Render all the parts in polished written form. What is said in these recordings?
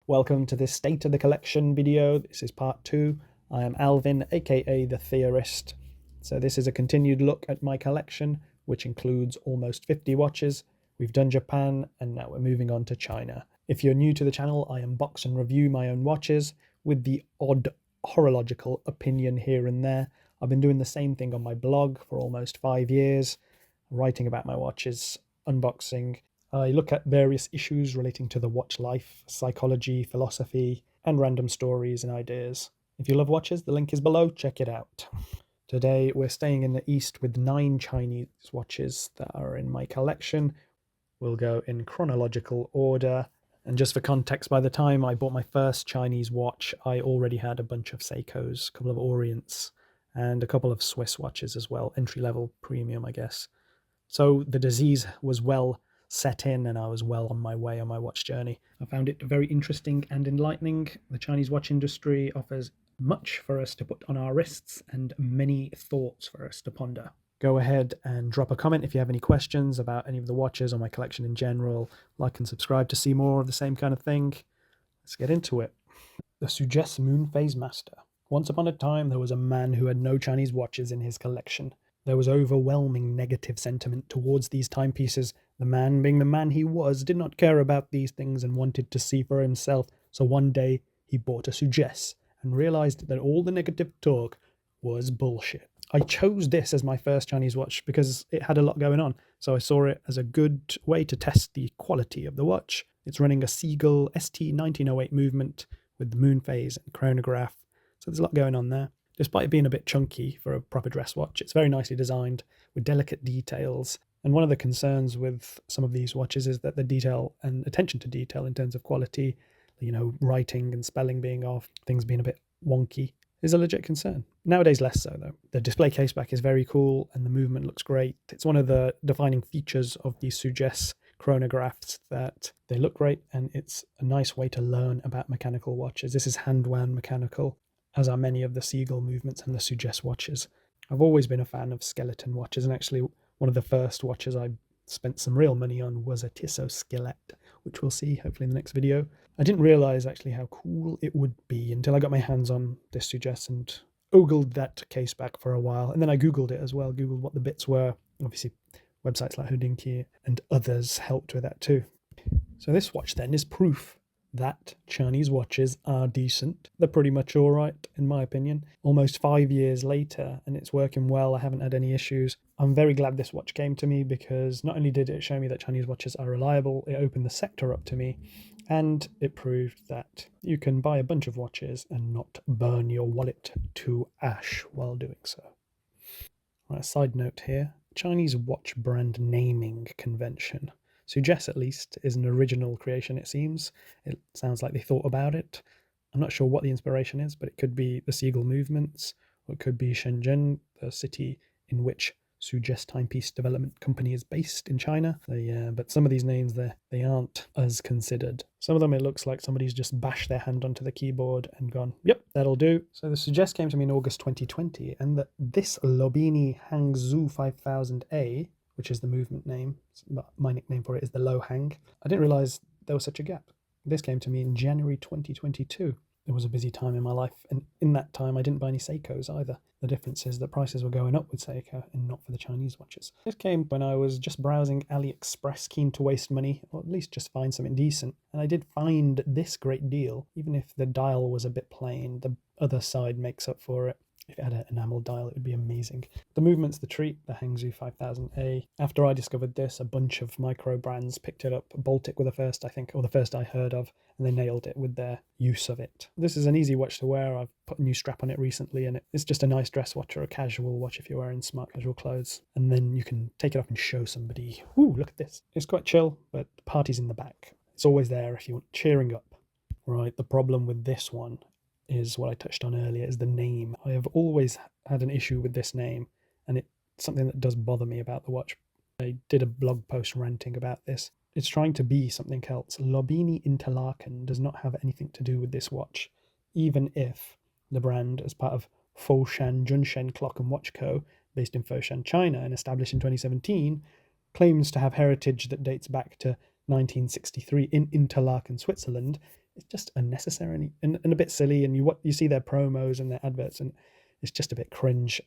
Welcome to this State of the Collection video. This is part 2. I am Alvin, aka the Theorist. So this is a continued look at my collection, which includes almost 50 watches. We've done Japan, and now we're moving on to China. If you're new to the channel, I unbox and review my own watches, with the odd horological opinion here and there. I've been doing the same thing on my blog for almost 5 years, writing about my watches, unboxing. I look at various issues relating to the watch life, psychology, philosophy, and random stories and ideas. If you love watches, the link is below, check it out. Today we're staying in the East with 9 Chinese watches that are in my collection. We'll go in chronological order. And just for context, by the time I bought my first Chinese watch, I already had a bunch of Seikos, a couple of Orients, and a couple of Swiss watches as well, entry-level premium, I guess. So the disease was well set in, and I was well on my way on my watch journey. I found it very interesting and enlightening. The Chinese watch industry offers much for us to put on our wrists and many thoughts for us to ponder. Go ahead and drop a comment if you have any questions about any of the watches or my collection in general. Like and subscribe to see more of the same kind of thing. Let's get into it. The Sugess Moon Phase Master. Once upon a time, there was a man who had no Chinese watches in his collection. There was overwhelming negative sentiment towards these timepieces. The man, being the man he was, did not care about these things and wanted to see for himself. So one day, he bought a Sugess and realized that all the negative talk was bullshit. I chose this as my first Chinese watch because it had a lot going on. So I saw it as a good way to test the quality of the watch. It's running a Seagull ST 1908 movement with the moon phase and chronograph. So there's a lot going on there. Despite it being a bit chunky for a proper dress watch, it's very nicely designed with delicate details. And one of the concerns with some of these watches is that the detail and attention to detail in terms of quality, writing and spelling being off, things being a bit wonky, is a legit concern. Nowadays less so though. The display caseback is very cool and the movement looks great. It's one of the defining features of these Sugess chronographs that they look great, and it's a nice way to learn about mechanical watches. This is hand-wound mechanical, as are many of the Seagull movements and the Sugess watches. I've always been a fan of skeleton watches, and actually one of the first watches I spent some real money on was a Tissot skillet, which we'll see hopefully in the next video. I didn't realise actually how cool it would be until I got my hands on this Sugess and ogled that case back for a while, and then I googled it as well, googled what the bits were. Obviously websites like Hodinkee and others helped with that too. So this watch then is proof that Chinese watches are decent. They're pretty much all right, in my opinion. Almost 5 years later, and it's working well. I haven't had any issues. I'm very glad this watch came to me, because not only did it show me that Chinese watches are reliable, it opened the sector up to me, and it proved that you can buy a bunch of watches and not burn your wallet to ash while doing so. Right, a side note here. Chinese watch brand naming convention. Sugess, at least, is an original creation, it seems. It sounds like they thought about it. I'm not sure what the inspiration is, but it could be the Seagull movements, or it could be Shenzhen, the city in which Sugess Timepiece Development Company is based in China. But some of these names, they aren't as considered. Some of them, it looks like somebody's just bashed their hand onto the keyboard and gone, yep, that'll do. So the Sugess came to me in August 2020, and this Lobinni Hangzhou 5000A, which is the movement name, but my nickname for it is the Low Hang. I didn't realise there was such a gap. This came to me in January 2022. It was a busy time in my life, and in that time I didn't buy any Seikos either. The difference is that prices were going up with Seiko and not for the Chinese watches. This came when I was just browsing AliExpress, keen to waste money, or at least just find something decent, and I did find this great deal. Even if the dial was a bit plain, the other side makes up for it. If it had an enamel dial, it would be amazing. The movement's the treat, the Hangzhou 5000A. After I discovered this, a bunch of micro brands picked it up. Baltic were the first, I think, or the first I heard of, and they nailed it with their use of it. This is an easy watch to wear. I've put a new strap on it recently, and it's just a nice dress watch or a casual watch if you're wearing smart casual clothes. And then you can take it off and show somebody. Ooh, look at this. It's quite chill, but the party's in the back. It's always there if you want cheering up. Right, the problem with this one is what I touched on earlier, is the name. I have always had an issue with this name, and it's something that does bother me about the watch. I did a blog post ranting about this. It's trying to be something else. Lobinni Interlaken does not have anything to do with this watch, even if the brand, as part of Foshan Junshen Clock and Watch Co., based in Foshan, China, and established in 2017, claims to have heritage that dates back to 1963 in Interlaken, Switzerland. it's just unnecessary and a bit silly. And you see their promos and their adverts, and it's just a bit cringe.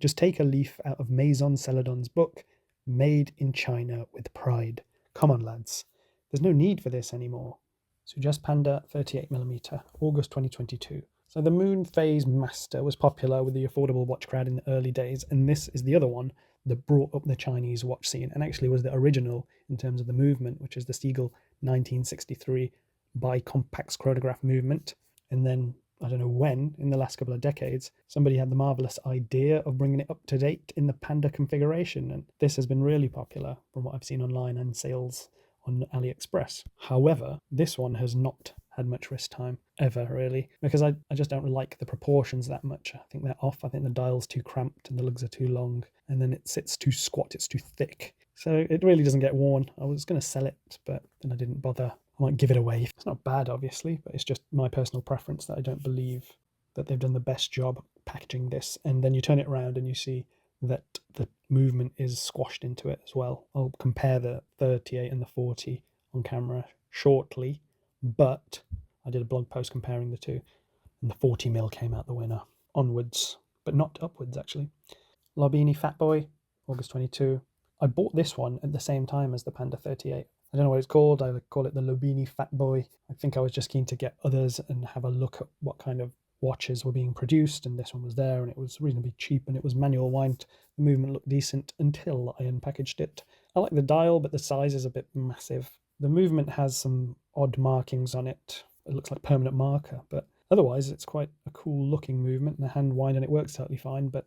Just take a leaf out of Maison Celadon's book, Made in China with Pride. Come on, lads. There's no need for this anymore. Sugess Panda 38mm, August 2022. So the Moon Phase Master was popular with the affordable watch crowd in the early days, and this is the other one that brought up the Chinese watch scene and actually was the original in terms of the movement, which is the Siegel 1963 bi-compax chronograph movement. And then, I don't know when, in the last couple of decades, somebody had the marvelous idea of bringing it up to date in the Panda configuration, and this has been really popular from what I've seen online and sales on AliExpress. However, this one has not had much wrist time ever, really, because I just don't like the proportions that much. I think they're off. I think the dial's too cramped and the lugs are too long, and then it sits too squat, it's too thick. So it really doesn't get worn. I was going to sell it, but then I didn't bother. I might give it away. It's not bad, obviously, but it's just my personal preference that I don't believe that they've done the best job packaging this. And then you turn it around and you see that the movement is squashed into it as well. I'll compare the 38 and the 40 on camera shortly, but I did a blog post comparing the two, and the 40mm came out the winner. Onwards, but not upwards, actually. Lobinni Fat Boy, August 22. I bought this one at the same time as the Panda 38. I don't know what it's called. I call it the Lobinni Fat Boy. I think I was just keen to get others and have a look at what kind of watches were being produced, and this one was there, and it was reasonably cheap, and it was manual wind. The movement looked decent until I unpackaged it. I like the dial, but the size is a bit massive. The movement has some odd markings on it. It looks like permanent marker, but otherwise it's quite a cool looking movement, and the hand wind, and it works totally fine. But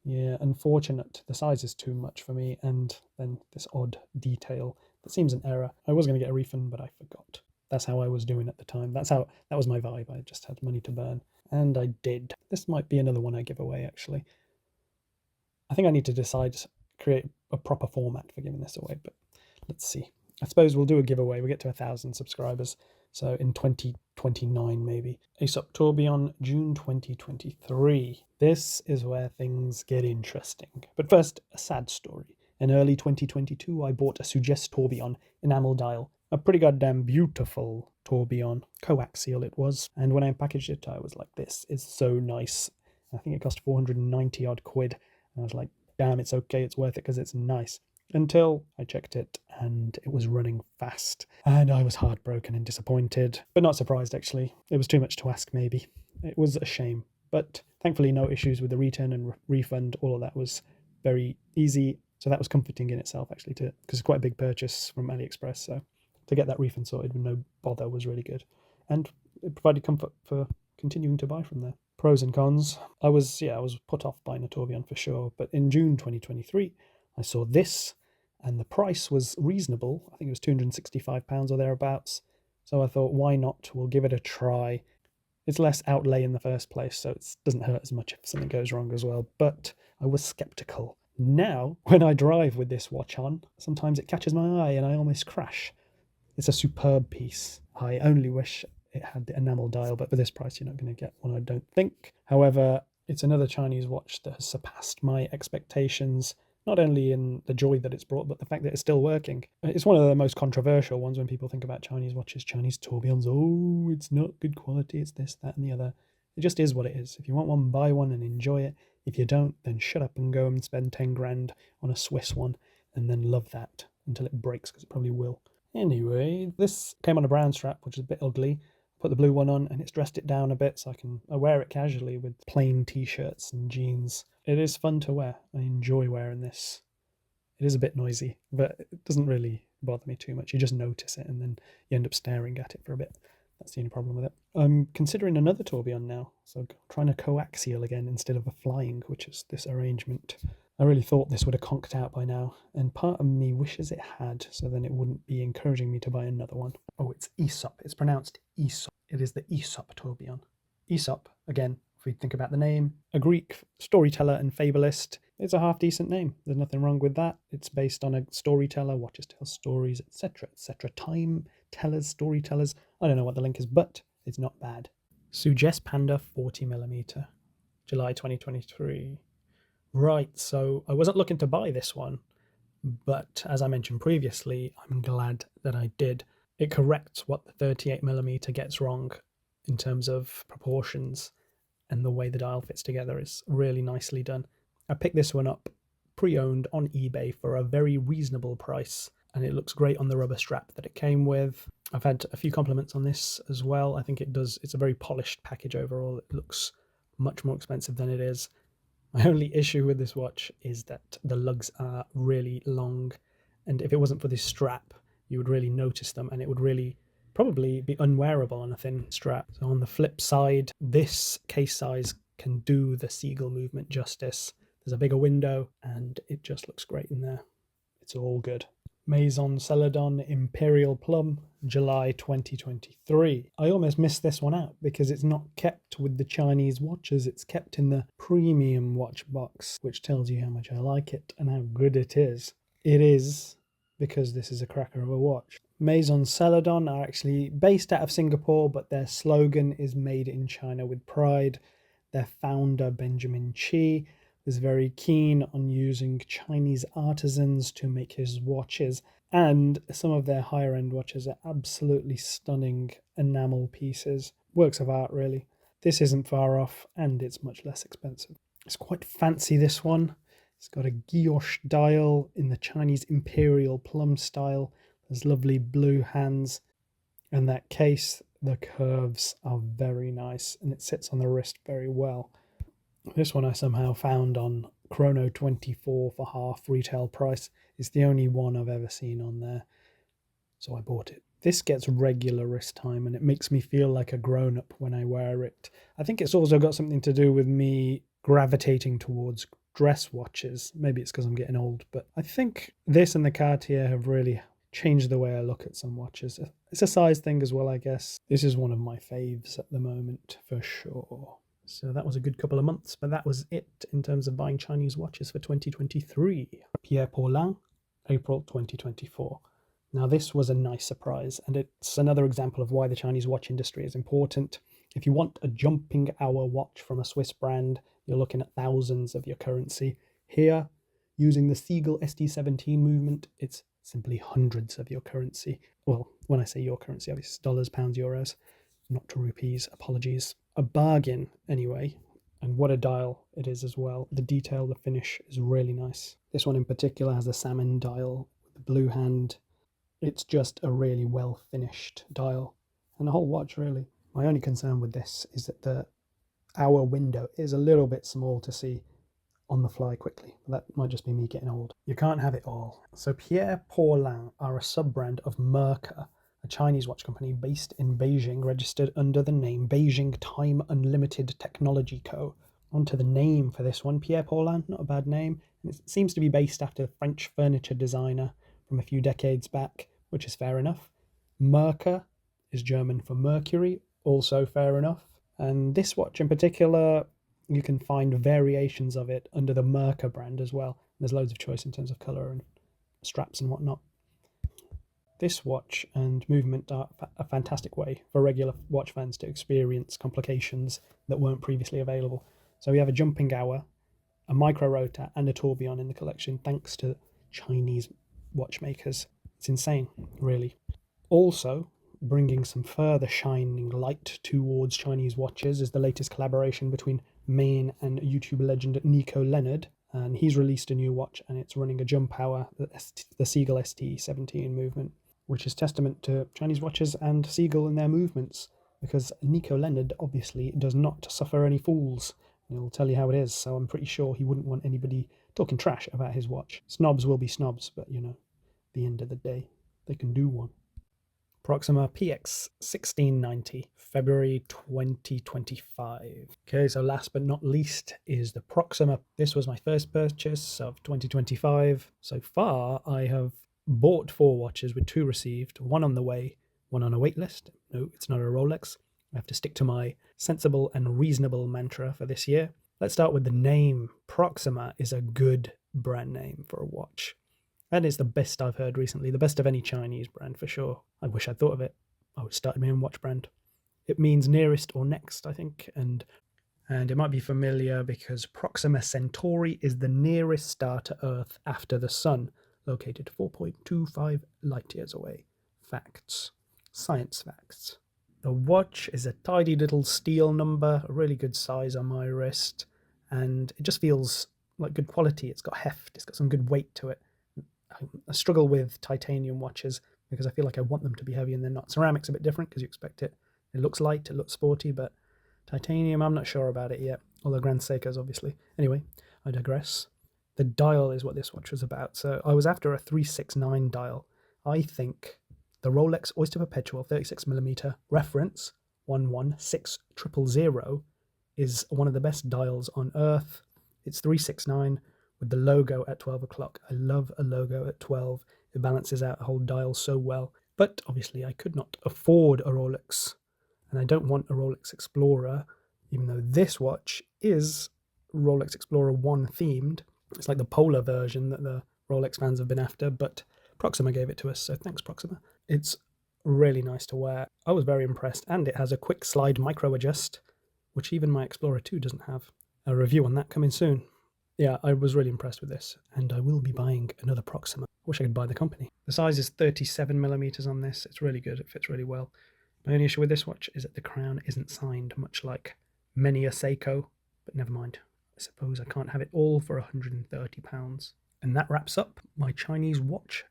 yeah, unfortunate. The size is too much for me, and then this odd detail that seems an error. I was going to get a refund, but I forgot. That's how I was doing at the time. That was my vibe. I just had money to burn, and I did. This might be another one I give away, actually. I think I need to create a proper format for giving this away, but let's see. I suppose we'll do a giveaway. We get to 1,000 subscribers, so in 2029 maybe. Aesop Tourbillon, June 2023. This is where things get interesting. But first, a sad story. In early 2022, I bought a Sugess Tourbillon enamel dial. A pretty goddamn beautiful tourbillon. Coaxial it was. And when I packaged it, I was like, this is so nice. I think it cost 490 odd quid. And I was like, damn, it's okay, it's worth it because it's nice. Until I checked it and it was running fast. And I was heartbroken and disappointed, but not surprised actually. It was too much to ask maybe. It was a shame, but thankfully no issues with the return and refund. All of that was very easy. So that was comforting in itself actually, because it's quite a big purchase from AliExpress. So to get that refund sorted with no bother was really good. And it provided comfort for continuing to buy from there. Pros and cons. I was put off buying a tourbillon for sure, but in June 2023, I saw this, and the price was reasonable. I think it was £265 or thereabouts. So I thought, why not? We'll give it a try. It's less outlay in the first place, so it doesn't hurt as much if something goes wrong as well. But I was skeptical. Now, when I drive with this watch on, sometimes it catches my eye and I almost crash. It's a superb piece. I only wish it had the enamel dial, but for this price, you're not going to get one, I don't think. However, it's another Chinese watch that has surpassed my expectations, not only in the joy that it's brought, but the fact that it's still working. It's one of the most controversial ones when people think about Chinese watches, Chinese tourbillons. Oh, it's not good quality, it's this, that, and the other. It just is what it is. If you want one, buy one and enjoy it. If you don't, then shut up and go and spend 10 grand on a Swiss one and then love that until it breaks, because it probably will. Anyway, this came on a brown strap, which is a bit ugly. Put the blue one on and it's dressed it down a bit so I wear it casually with plain t-shirts and jeans. It is fun to wear. I enjoy wearing this. It is a bit noisy, but it doesn't really bother me too much. You just notice it and then you end up staring at it for a bit. That's the only problem with it. I'm considering another tourbillon now, so trying a coaxial again instead of a flying, which is this arrangement. I really thought this would have conked out by now, and part of me wishes it had, so then it wouldn't be encouraging me to buy another one. Oh, it's Aesop. It's pronounced Aesop. It is the Aesop tourbillon. Aesop, again, if we think about the name, a Greek storyteller and fabulist. It's a half-decent name. There's nothing wrong with that. It's based on a storyteller, watches tell stories, etc., etc. Time tellers, storytellers. I don't know what the link is, but it's not bad. Sugess Panda 40mm, July 2023. Right, so I wasn't looking to buy this one, but as I mentioned previously, I'm glad that I did. It corrects what the 38mm gets wrong in terms of proportions, and the way the dial fits together is really nicely done. I picked this one up pre-owned on eBay for a very reasonable price, and it looks great on the rubber strap that it came with. I've had a few compliments on this as well. I think it's a very polished package overall. It looks much more expensive than it is. My only issue with this watch is that the lugs are really long, and if it wasn't for this strap, you would really notice them, and it would really probably be unwearable on a thin strap. So on the flip side, this case size can do the seagull movement justice. There's a bigger window, and it just looks great in there. It's all good. Maison Celadon Imperial Plum, July 2023. I almost missed this one out because it's not kept with the Chinese watches. It's kept in the premium watch box, which tells you how much I like it and how good it is. It is, because this is a cracker of a watch. Maison Celadon are actually based out of Singapore, but their slogan is "Made in China with Pride." Their founder, Benjamin Chi, is very keen on using Chinese artisans to make his watches, and some of their higher end watches are absolutely stunning enamel pieces. Works of art, really. This isn't far off, and it's much less expensive. It's quite fancy, this one. It's got a guilloche dial in the Chinese Imperial Plum style. There's lovely blue hands, and that case, the curves are very nice, and it sits on the wrist very well. This one I somehow found on Chrono24 for half retail price. It's the only one I've ever seen on there, so I bought it. This gets regular wrist time, and it makes me feel like a grown-up when I wear it. I think it's also got something to do with me gravitating towards dress watches. Maybe it's because I'm getting old, but I think this and the Cartier have really changed the way I look at some watches. It's a size thing as well, I guess. This is one of my faves at the moment, for sure. So that was a good couple of months, but that was it in terms of buying Chinese watches for 2023. Pierre Paulin, April 2024. Now this was a nice surprise, and it's another example of why the Chinese watch industry is important. If you want a jumping hour watch from a Swiss brand, you're looking at thousands of your currency. Here, using the Seagull ST17 movement, it's simply hundreds of your currency. Well, when I say your currency, obviously it's dollars, pounds, euros, not to rupees, apologies. A bargain, anyway. And what a dial it is as well. The detail, the finish is really nice. This one in particular has a salmon dial with the blue hand. It's just a really well finished dial, and the whole watch really. My only concern with this is that the hour window is a little bit small to see on the fly quickly. That might just be me getting old. You can't have it all. So Pierre Paulin are a sub-brand of Mercer, a Chinese watch company based in Beijing, registered under the name Beijing Time Unlimited Technology Co. Onto the name for this one, Pierre Paulin, not a bad name. And it seems to be based after a French furniture designer from a few decades back, which is fair enough. Mercer is German for Mercury, also fair enough. And this watch in particular, you can find variations of it under the Mercer brand as well. There's loads of choice in terms of colour and straps and whatnot. This watch and movement are a fantastic way for regular watch fans to experience complications that weren't previously available. So we have a jumping hour, a micro rotor, and a tourbillon in the collection, thanks to Chinese watchmakers. It's insane, really. Also, bringing some further shining light towards Chinese watches is the latest collaboration between Maine and YouTube legend Nico Leonard, and he's released a new watch, and it's running a jump hour, the Seagull ST17 movement, which is testament to Chinese watches and Seagull and their movements, because Nico Leonard obviously does not suffer any fools. He'll tell you how it is, so I'm pretty sure he wouldn't want anybody talking trash about his watch. Snobs will be snobs, but you know, at the end of the day, they can do one. Proxima PX 1690, February 2025. Okay, so last but not least is the Proxima. This was my first purchase of 2025. So far, I have bought 4 watches with 2 received, 1 on the way, 1 on a wait list. No, it's not a Rolex. I have to stick to my sensible and reasonable mantra for this year. Let's start with the name. Proxima is a good brand name for a watch. And it's the best I've heard recently, the best of any Chinese brand for sure. I wish I'd thought of it. I would have started my own watch brand. It means nearest or next, I think, and it might be familiar because Proxima Centauri is the nearest star to Earth after the Sun, located 4.25 light years away. Facts. Science facts. The watch is a tidy little steel number, a really good size on my wrist, and it just feels like good quality. It's got heft, it's got some good weight to it. I struggle with titanium watches because I feel like I want them to be heavy and they're not. Ceramic's a bit different because you expect it. It looks light, it looks sporty, but titanium, I'm not sure about it yet. Although Grand Seiko's obviously. Anyway, I digress. The dial is what this watch was about. So I was after a 369 dial. I think the Rolex Oyster Perpetual 36mm reference 116000 is one of the best dials on earth. It's 369 with the logo at 12 o'clock. I love a logo at 12. It balances out a whole dial so well. But obviously I could not afford a Rolex, and I don't want a Rolex Explorer, even though this watch is Rolex Explorer 1 themed. It's like the polar version that the Rolex fans have been after, but Proxima gave it to us, so thanks Proxima. It's really nice to wear. I was very impressed, and it has a quick slide micro adjust, which even my Explorer 2 doesn't have. A review on that coming soon. Yeah, I was really impressed with this, and I will be buying another Proxima. Wish I could buy the company. The size is 37mm on this. It's really good. It fits really well. My only issue with this watch is that the crown isn't signed, much like many a Seiko, but never mind. I suppose I can't have it all for £130. And that wraps up my Chinese watch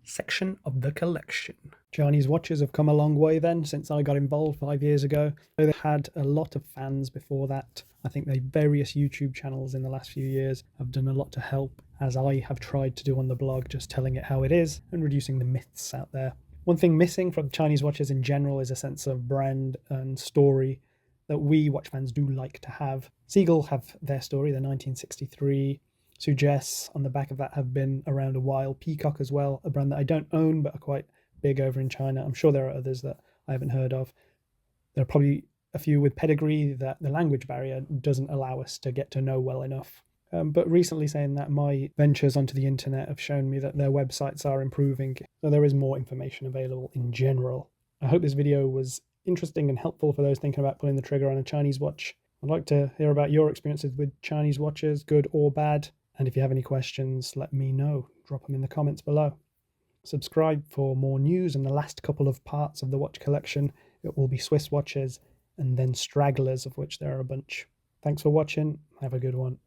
section of the collection. Chinese watches have come a long way then since I got involved 5 years ago. They had a lot of fans before that. I think the various YouTube channels in the last few years have done a lot to help, as I have tried to do on the blog, just telling it how it is and reducing the myths out there. One thing missing from Chinese watches in general is a sense of brand and story that we watch fans do like to have. Seagull have their story, the 1963. Sugess on the back of that have been around a while. Peacock as well, a brand that I don't own but are quite big over in China. I'm sure there are others that I haven't heard of. There are probably a few with pedigree that the language barrier doesn't allow us to get to know well enough. But recently, saying that, my ventures onto the internet have shown me that their websites are improving, so there is more information available in general. I hope this video was interesting and helpful for those thinking about pulling the trigger on a Chinese watch. I'd like to hear about your experiences with Chinese watches, good or bad. And if you have any questions, let me know. Drop them in the comments below. Subscribe for more news and the last couple of parts of the watch collection. It will be Swiss watches and then stragglers, of which there are a bunch. Thanks for watching. Have a good one.